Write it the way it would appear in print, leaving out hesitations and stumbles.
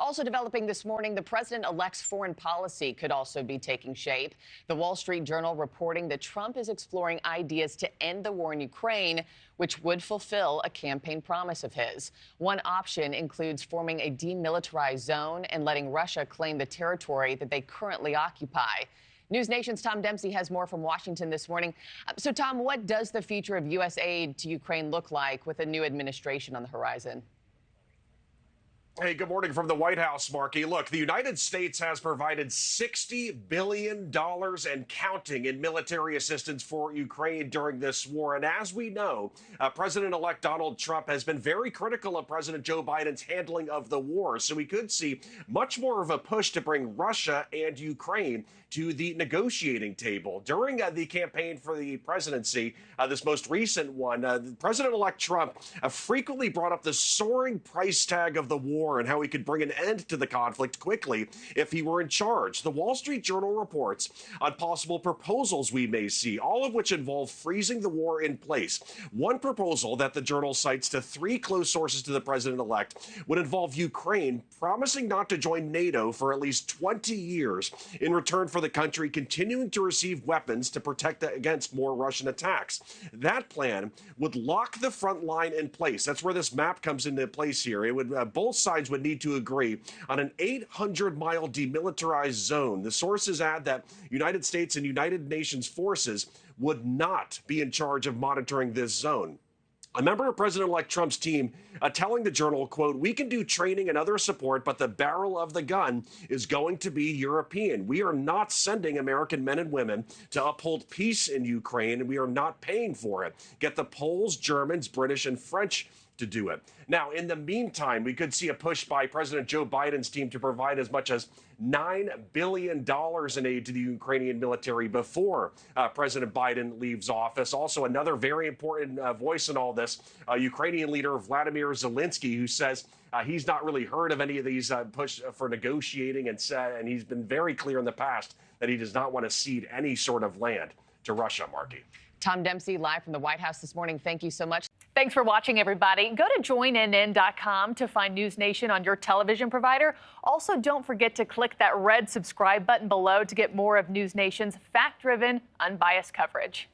Also developing this morning, the president-elect's foreign policy could also be taking shape. The Wall Street Journal reporting that Trump is exploring ideas to end the war in Ukraine, which would fulfill a campaign promise of his. One option includes forming a demilitarized zone and letting Russia claim the territory that they currently occupy. NewsNation's Tom Dempsey has more from Washington this morning. So, Tom, what does the future of U.S. aid to Ukraine look like with a new administration on the horizon? Hey, good morning from the White House, Markie. Look, the United States has provided $60 billion and counting in military assistance for Ukraine during this war. And as we know, President-elect Donald Trump has been very critical of President Joe Biden's handling of the war. So we could see much more of a push to bring Russia and Ukraine to the negotiating table. During the campaign for the presidency, this most recent one, President-elect Trump frequently brought up the soaring price tag of the war and how he could bring an end to the conflict quickly if he were in charge. The Wall Street Journal reports on possible proposals we may see, all of which involve freezing the war in place. One proposal that the Journal cites to three close sources to the president-elect would involve Ukraine promising not to join NATO for at least 20 years in return for the country continuing to receive weapons to protect against more Russian attacks. That plan would lock the front line in place. That's where this map comes into place here. It would both sides would need to agree on an 800-mile demilitarized zone. The sources add that United States and United Nations forces would not be in charge of monitoring this zone. A member of President-elect Trump's team telling the Journal, quote, "We can do training and other support, but the barrel of the gun is going to be European. We are not sending American men and women to uphold peace in Ukraine, and we are not paying for it. Get the Poles, Germans, British, and French to do it." Now, in the meantime, we could see a push by President Joe Biden's team to provide as much as $9 billion in aid to the Ukrainian military before President Biden leaves office. Also, another very important voice in all this, Ukrainian leader Vladimir Zelensky, who says he's not really heard of any of these push for negotiating, and he's been very clear in the past that he does not want to cede any sort of land to Russia, Markie. Tom Dempsey, live from the White House this morning. Thank you so much. Thanks for watching, everybody. Go to joinnn.com to find News Nation on your television provider. Also, don't forget to click that red subscribe button below to get more of News Nation's fact-driven, unbiased coverage.